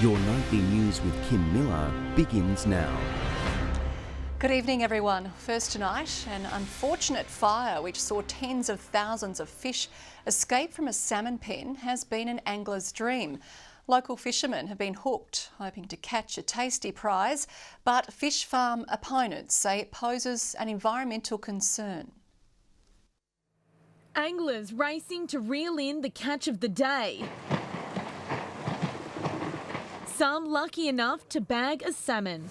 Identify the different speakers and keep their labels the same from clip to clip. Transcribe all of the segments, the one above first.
Speaker 1: Your nightly news with Kim Miller begins now.
Speaker 2: Good evening, everyone. First tonight, an unfortunate fire which saw tens of thousands of fish escape from a salmon pen has been an angler's dream. Local fishermen have been hooked, hoping to catch a tasty prize, but fish farm opponents say it poses an environmental concern.
Speaker 3: Anglers racing to reel in the catch of the day. Some lucky enough to bag a salmon.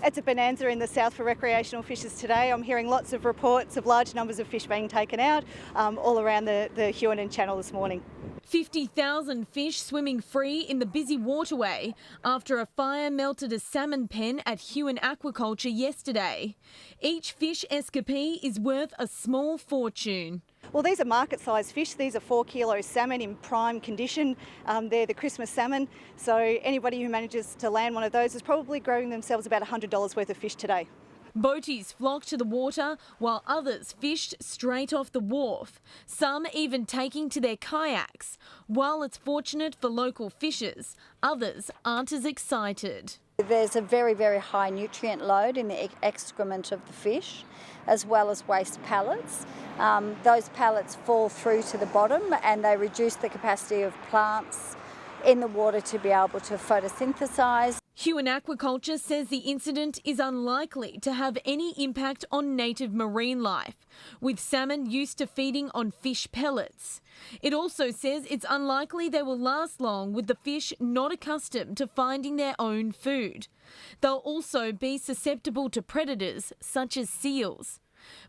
Speaker 4: It's a bonanza in the south for recreational fishers today. I'm hearing lots of reports of large numbers of fish being taken out all around the Huon Channel this morning.
Speaker 3: 50,000 fish swimming free in the busy waterway after a fire melted a salmon pen at Huon Aquaculture yesterday. Each fish escapee is worth a small fortune.
Speaker 4: Well, these are market-sized fish. These are 4 kilo salmon in prime condition. They're the Christmas salmon. So anybody who manages to land one of those is probably growing themselves about $100 worth of fish today.
Speaker 3: Boaties flocked to the water while others fished straight off the wharf, some even taking to their kayaks. While it's fortunate for local fishers, others aren't as excited.
Speaker 5: There's a very, very high nutrient load in the excrement of the fish, as well as waste pellets. Those pellets fall through to the bottom and they reduce the capacity of plants in the water to be able to photosynthesize.
Speaker 3: Huon Aquaculture says the incident is unlikely to have any impact on native marine life, with salmon used to feeding on fish pellets. It also says it's unlikely they will last long with the fish not accustomed to finding their own food. They'll also be susceptible to predators such as seals.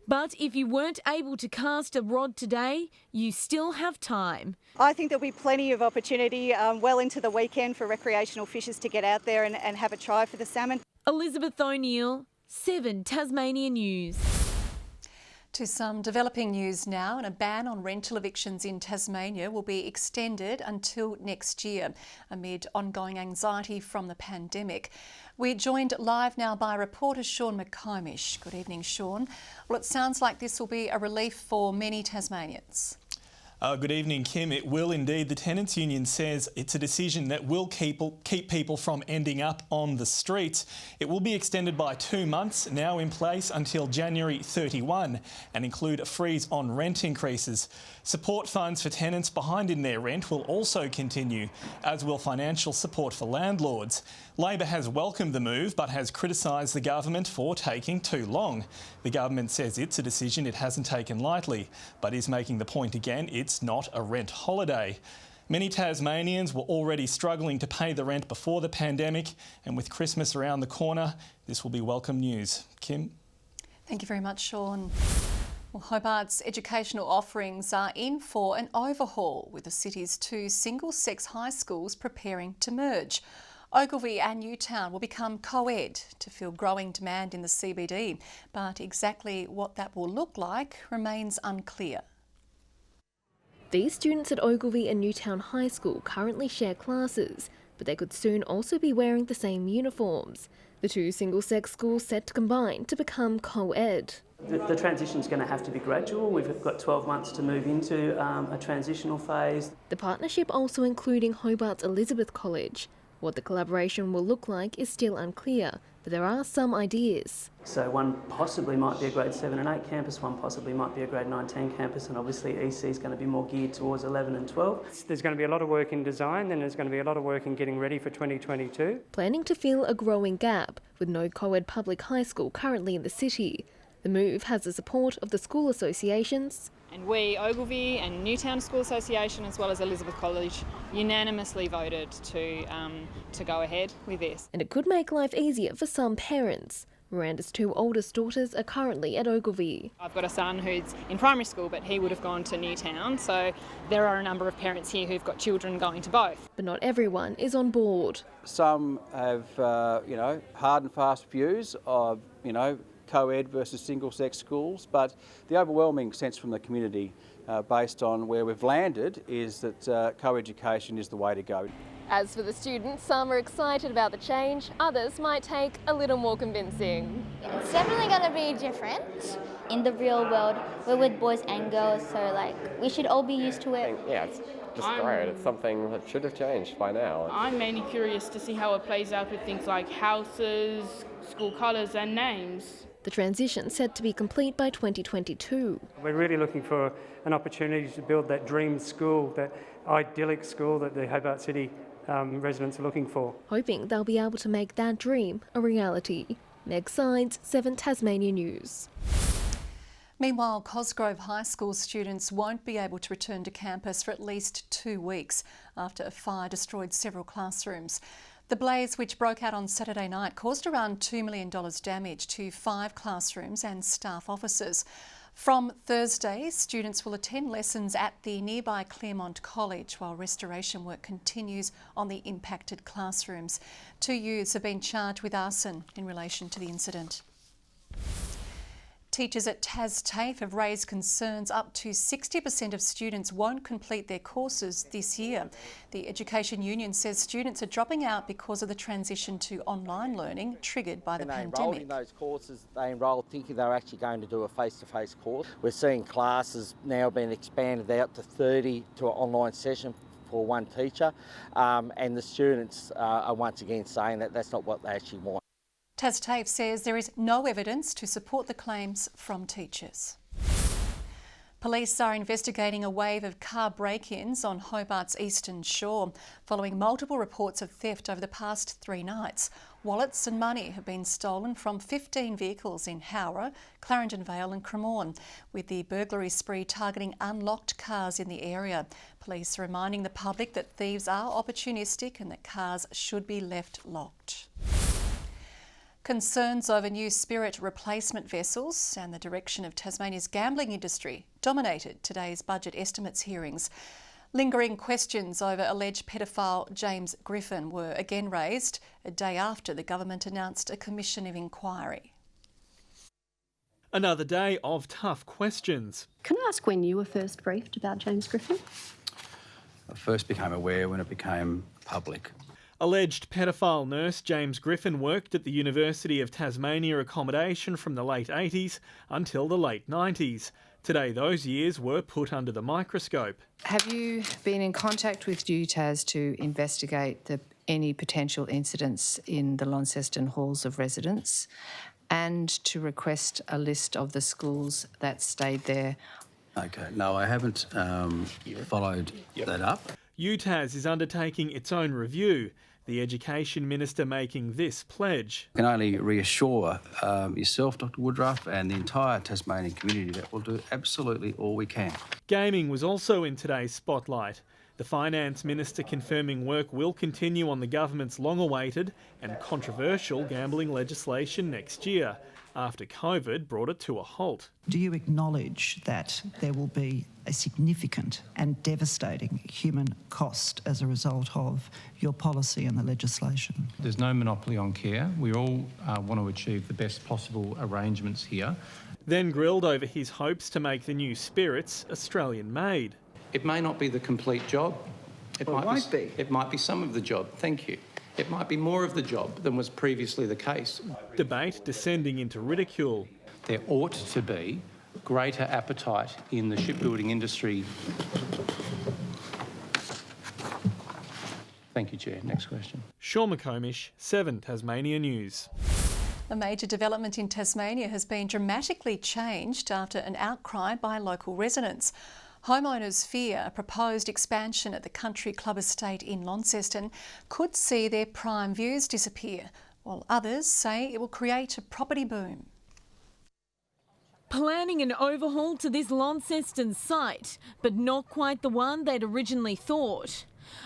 Speaker 3: But if you weren't able to cast a rod today, you still have time.
Speaker 4: I think there'll be plenty of opportunity well into the weekend for recreational fishers to get out there and have a try for the salmon.
Speaker 3: Elizabeth O'Neill, 7 Tasmanian News.
Speaker 2: To some developing news now, and a ban on rental evictions in Tasmania will be extended until next year amid ongoing anxiety from the pandemic. We're joined live now by reporter Sean McComish. Good evening, Sean. Well, it sounds like this will be a relief for many Tasmanians.
Speaker 6: Good evening, Kim. It will indeed. The Tenants' Union says it's a decision that will keep people from ending up on the streets. It will be extended by 2 months, now in place until January 31, and include a freeze on rent increases. Support funds for tenants behind in their rent will also continue, as will financial support for landlords. Labor has welcomed the move but has criticised the government for taking too long. The government says it's a decision it hasn't taken lightly, but is making the point again it's not a rent holiday. Many Tasmanians were already struggling to pay the rent before the pandemic, and with Christmas around the corner, this will be welcome news. Kim?
Speaker 2: Thank you very much, Sean. Well, Hobart's educational offerings are in for an overhaul, with the city's 2 single-sex high schools preparing to merge. Ogilvy and Newtown will become co-ed to fill growing demand in the CBD, but exactly what that will look like remains unclear.
Speaker 7: These students at Ogilvy and Newtown High School currently share classes, but they could soon also be wearing the same uniforms. The 2 single-sex schools set to combine to become co-ed.
Speaker 8: The transition is going to have to be gradual. We've got 12 months to move into a transitional phase.
Speaker 7: The partnership also including Hobart's Elizabeth College. What the collaboration will look like is still unclear, but there are some ideas.
Speaker 8: So one possibly might be a grade 7 and 8 campus, one possibly might be a grade 19 campus, and obviously EC is going to be more geared towards 11 and 12.
Speaker 9: There's going to be a lot of work in design, then there's going to be a lot of work in getting ready for 2022.
Speaker 7: Planning to fill a growing gap, with no co-ed public high school currently in the city. The move has the support of the school associations.
Speaker 10: And we, Ogilvy and Newtown School Association, as well as Elizabeth College, unanimously voted to go ahead with this.
Speaker 7: And it could make life easier for some parents. Miranda's 2 oldest daughters are currently at Ogilvy.
Speaker 10: I've got a son who's in primary school, but he would have gone to Newtown, so there are a number of parents here who've got children going to both.
Speaker 7: But not everyone is on board.
Speaker 11: Some have, hard and fast views of, co-ed versus single-sex schools, but the overwhelming sense from the community based on where we've landed is that co-education is the way to go.
Speaker 12: As for the students, some are excited about the change, others might take a little more convincing.
Speaker 13: It's definitely going to be different. In the real world, we're with boys and girls, so we should all be used to it.
Speaker 14: Yeah, it's just great. It's something that should have changed by now.
Speaker 15: I'm mainly curious to see how it plays out with things like houses, school colours and names.
Speaker 7: The transition set to be complete by 2022.
Speaker 9: We're really looking for an opportunity to build that dream school, that idyllic school that the Hobart City residents are looking for.
Speaker 7: Hoping they'll be able to make that dream a reality. Meg Sides, 7 Tasmania News.
Speaker 2: Meanwhile, Cosgrove High School students won't be able to return to campus for at least 2 weeks after a fire destroyed several classrooms. The blaze, which broke out on Saturday night, caused around $2 million damage to 5 classrooms and staff offices. From Thursday, students will attend lessons at the nearby Claremont College while restoration work continues on the impacted classrooms. 2 youths have been charged with arson in relation to the incident. Teachers at TAFE have raised concerns up to 60% of students won't complete their courses this year. The Education Union says students are dropping out because of the transition to online learning triggered by the pandemic.
Speaker 16: They enrolled in those courses, they enrolled thinking they were actually going to do a face-to-face course. We're seeing classes now being expanded out to 30 to an online session for one teacher, and the students are once again saying that that's not what they actually want.
Speaker 2: TAFE says there is no evidence to support the claims from teachers. Police are investigating a wave of car break-ins on Hobart's eastern shore, following multiple reports of theft over the past 3 nights. Wallets and money have been stolen from 15 vehicles in Howrah, Clarendon Vale and Cremorne, with the burglary spree targeting unlocked cars in the area. Police are reminding the public that thieves are opportunistic and that cars should be left locked. Concerns over new Spirit replacement vessels and the direction of Tasmania's gambling industry dominated today's budget estimates hearings. Lingering questions over alleged pedophile James Griffin were again raised a day after the government announced a commission of inquiry.
Speaker 6: Another day of tough questions.
Speaker 17: Can I ask when you were first briefed about James Griffin?
Speaker 11: I first became aware when it became public.
Speaker 6: Alleged pedophile nurse James Griffin worked at the University of Tasmania accommodation from the late 80s until the late 90s. Today, those years were put under the microscope.
Speaker 18: Have you been in contact with UTAS to investigate any potential incidents in the Launceston halls of residence and to request a list of the schools that stayed there?
Speaker 11: Okay, no, I haven't followed that up.
Speaker 6: UTAS is undertaking its own review. The Education Minister making this pledge.
Speaker 11: I can only reassure yourself, Dr Woodruff, and the entire Tasmanian community that we'll do absolutely all we can.
Speaker 6: Gaming was also in today's spotlight. The Finance Minister confirming work will continue on the government's long-awaited and controversial gambling legislation next year, after COVID brought it to a halt.
Speaker 19: Do you acknowledge that there will be a significant and devastating human cost as a result of your policy and the legislation?
Speaker 20: There's no monopoly on care. We all want to achieve the best possible arrangements here.
Speaker 6: Then grilled over his hopes to make the new Spirits Australian-made.
Speaker 20: It may not be the complete job. It might be. It might be some of the job. Thank you. It might be more of the job than was previously the case.
Speaker 6: Debate descending into ridicule.
Speaker 20: There ought to be greater appetite in the shipbuilding industry. Thank you, Chair. Next question.
Speaker 6: Sean McComish, 7 Tasmania News.
Speaker 2: A major development in Tasmania has been dramatically changed after an outcry by local residents. Homeowners fear a proposed expansion at the Country Club estate in Launceston could see their prime views disappear, while others say it will create a property boom.
Speaker 3: Planning an overhaul to this Launceston site, but not quite the one they'd originally thought.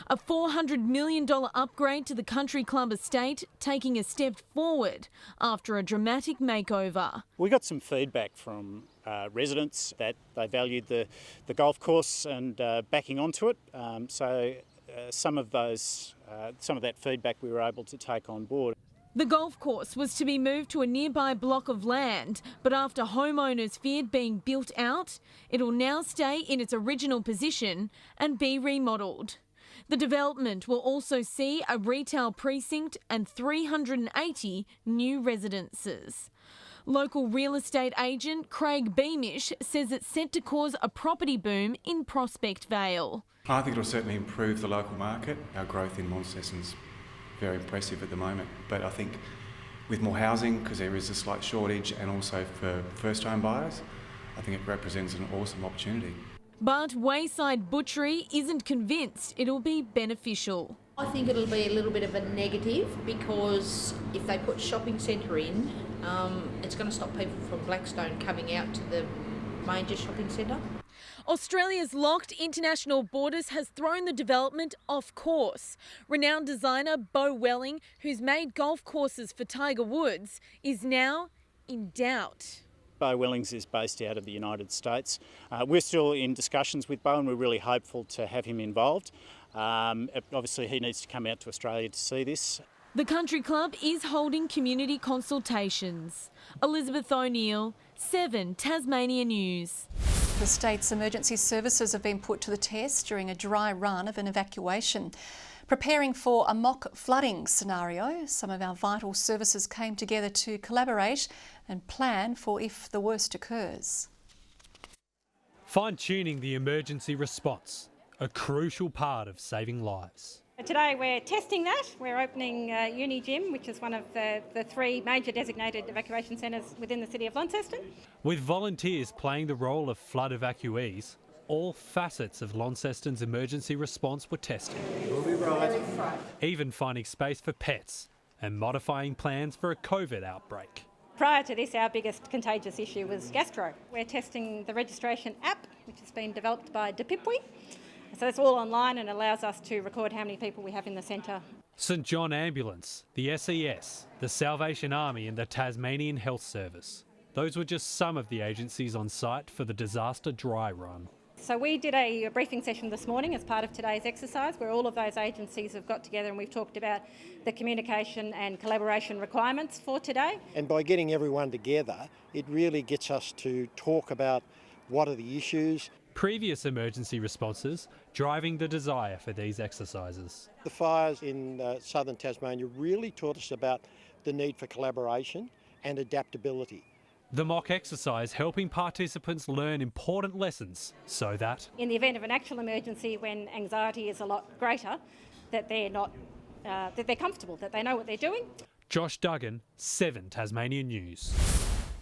Speaker 3: A $400 million upgrade to the Country Club estate taking a step forward after a dramatic makeover.
Speaker 21: We got some feedback from residents that they valued the golf course and backing onto it. So some of that feedback we were able to take on board.
Speaker 3: The golf course was to be moved to a nearby block of land, but after homeowners feared being built out, it'll now stay in its original position and be remodelled. The development will also see a retail precinct and 380 new residences. Local real estate agent Craig Beamish says it's set to cause a property boom in Prospect Vale.
Speaker 1: I think it'll certainly improve the local market. Our growth in Launceston's very impressive at the moment, but I think with more housing, because there is a slight shortage, and also for first-home buyers, I think it represents an awesome opportunity.
Speaker 3: But Wayside Butchery isn't convinced it'll be beneficial.
Speaker 22: I think it'll be a little bit of a negative, because if they put shopping centre in, it's going to stop people from Blackstone coming out to the major shopping centre.
Speaker 3: Australia's locked international borders has thrown the development off course. Renowned designer Beau Welling, who's made golf courses for Tiger Woods, is now in doubt.
Speaker 21: Beau Wellings is based out of the United States. We're still in discussions with Beau and we're really hopeful to have him involved. Obviously he needs to come out to Australia to see this.
Speaker 3: The country club is holding community consultations. Elizabeth O'Neill, 7 Tasmania News.
Speaker 2: The state's emergency services have been put to the test during a dry run of an evacuation. Preparing for a mock flooding scenario, some of our vital services came together to collaborate and plan for if the worst occurs.
Speaker 23: Fine-tuning the emergency response, a crucial part of saving lives.
Speaker 24: Today we're testing that. We're opening Uni Gym, which is one of the 3 major designated evacuation centres within the city of Launceston.
Speaker 23: With volunteers playing the role of flood evacuees, all facets of Launceston's emergency response were tested.
Speaker 1: We'll be right.
Speaker 23: Even finding space for pets and modifying plans for a COVID outbreak.
Speaker 24: Prior to this, our biggest contagious issue was gastro. We're testing the registration app, which has been developed by DePipwe. So it's all online and allows us to record how many people we have in the centre.
Speaker 23: St John Ambulance, the SES, the Salvation Army and the Tasmanian Health Service. Those were just some of the agencies on site for the disaster dry run.
Speaker 24: So we did a briefing session this morning as part of today's exercise where all of those agencies have got together and we've talked about the communication and collaboration requirements for today.
Speaker 25: And by getting everyone together, it really gets us to talk about what are the issues.
Speaker 23: Previous emergency responses driving the desire for these exercises.
Speaker 25: The fires in southern Tasmania really taught us about the need for collaboration and adaptability.
Speaker 23: The mock exercise helping participants learn important lessons so that
Speaker 24: in the event of an actual emergency when anxiety is a lot greater, that they're comfortable, that they know what they're doing.
Speaker 23: Josh Duggan, 7 Tasmanian News.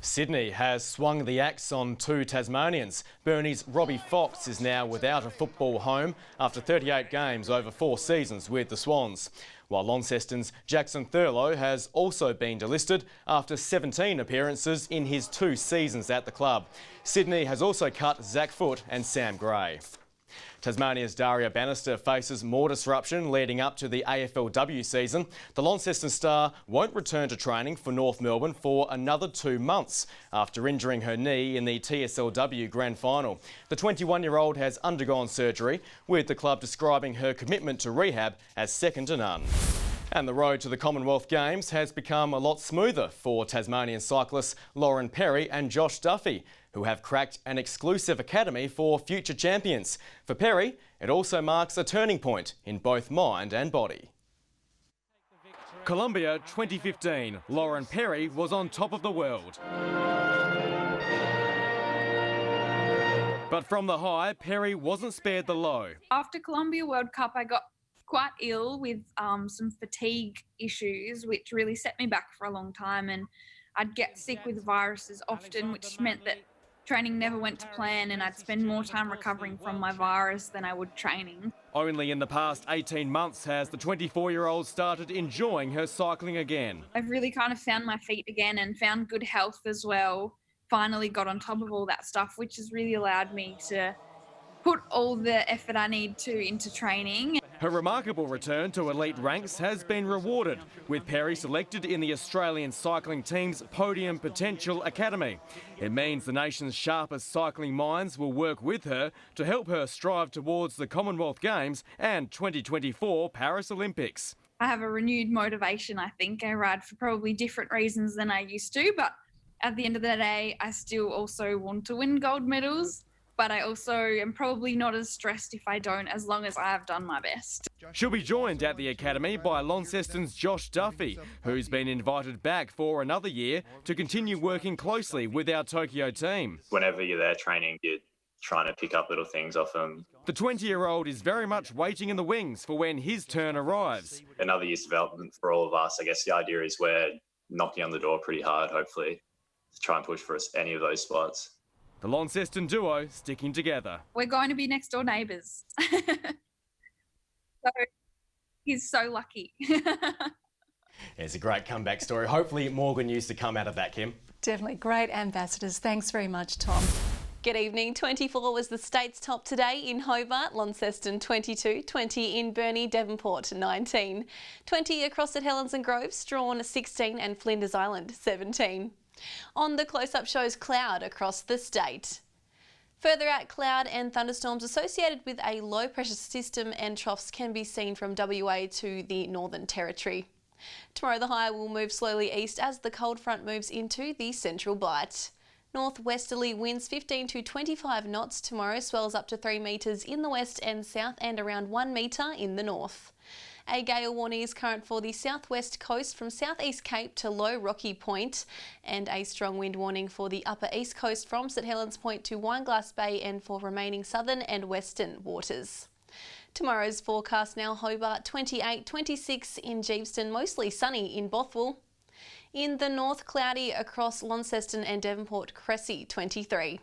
Speaker 26: Sydney has swung the axe on 2 Tasmanians. Burnie's Robbie Fox is now without a football home after 38 games over 4 seasons with the Swans, while Launceston's Jackson Thurlow has also been delisted after 17 appearances in his 2 seasons at the club. Sydney has also cut Zach Foote and Sam Gray. Tasmania's Daria Bannister faces more disruption leading up to the AFLW season. The Launceston star won't return to training for North Melbourne for another 2 months after injuring her knee in the TSLW Grand Final. The 21-year-old has undergone surgery, with the club describing her commitment to rehab as second to none. And the road to the Commonwealth Games has become a lot smoother for Tasmanian cyclists Lauren Perry and Josh Duffy, who have cracked an exclusive academy for future champions. For Perry, it also marks a turning point in both mind and body.
Speaker 27: Colombia 2015, Lauren Perry was on top of the world. But from the high, Perry wasn't spared the low.
Speaker 28: After Colombia World Cup, I got quite ill with some fatigue issues, which really set me back for a long time, and I'd get sick with viruses often, which meant that training never went to plan and I'd spend more time recovering from my virus than I would training.
Speaker 27: Only in the past 18 months has the 24-year-old started enjoying her cycling again.
Speaker 28: I've really kind of found my feet again and found good health as well. Finally got on top of all that stuff, which has really allowed me to put all the effort I need to into training.
Speaker 27: Her remarkable return to elite ranks has been rewarded, with Perry selected in the Australian cycling team's Podium Potential Academy. It means the nation's sharpest cycling minds will work with her to help her strive towards the Commonwealth Games and 2024 Paris Olympics.
Speaker 28: I have a renewed motivation, I think. I ride for probably different reasons than I used to, but at the end of the day, I still also want to win gold medals. but I also am probably not as stressed if I don't, as long as I have done my best.
Speaker 27: She'll be joined at the academy by Launceston's Josh Duffy, who's been invited back for another year to continue working closely with our Tokyo team.
Speaker 4: Whenever you're there training, you're trying to pick up little things off them.
Speaker 27: The 20-year-old is very much waiting in the wings for when his turn arrives.
Speaker 4: Another year's development for all of us. I guess the idea is we're knocking on the door pretty hard, hopefully, to try and push for any of those spots.
Speaker 27: The Launceston duo sticking together.
Speaker 28: We're going to be next door neighbours. So he's so lucky.
Speaker 26: It's a great comeback story. Hopefully more good news to come out of that, Kim.
Speaker 2: Definitely great ambassadors. Thanks very much, Tom. Good evening. 24 was the state's top today in Hobart, Launceston 22, 20 in Burnie, Devonport 19, 20 across at Helens and Grove, Strawn 16 and Flinders Island 17. On the close-up shows cloud across the state. Further out, cloud and thunderstorms associated with a low-pressure system and troughs can be seen from WA to the Northern Territory. Tomorrow the high will move slowly east as the cold front moves into the Central Bight. Northwesterly winds 15 to 25 knots tomorrow, swells up to 3 metres in the west and south and around 1 metre in the north. A gale warning is current for the southwest coast from southeast Cape to Low Rocky Point, and a strong wind warning for the upper east coast from St Helens Point to Wineglass Bay and for remaining southern and western waters. Tomorrow's forecast now: Hobart 28, 26 in Geeveston, mostly sunny in Bothwell. In the north, cloudy across Launceston and Devonport, Cressy 23.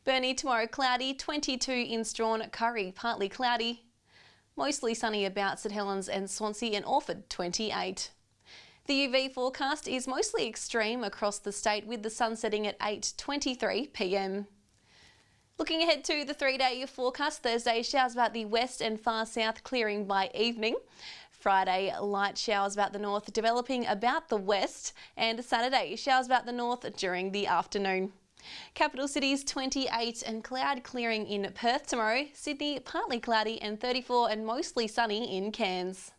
Speaker 2: Burnie tomorrow cloudy, 22 in Strawn, Curry partly cloudy. Mostly sunny about St Helens and Swansea and Orford 28. The UV forecast is mostly extreme across the state with the sun setting at 8:23 p.m. Looking ahead to the 3-day forecast, Thursday showers about the west and far south clearing by evening. Friday light showers about the north developing about the west, and Saturday showers about the north during the afternoon. Capital cities 28 and cloud clearing in Perth tomorrow. Sydney partly cloudy and 34 and mostly sunny in Cairns.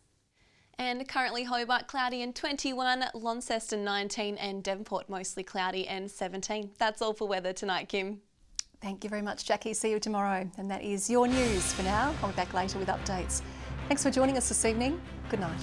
Speaker 2: And currently Hobart cloudy and 21, Launceston 19 and Devonport mostly cloudy and 17. That's all for weather tonight, Kim. Thank you very much, Jackie. See you tomorrow. And that is your news for now. I'll be back later with updates. Thanks for joining us this evening. Good night.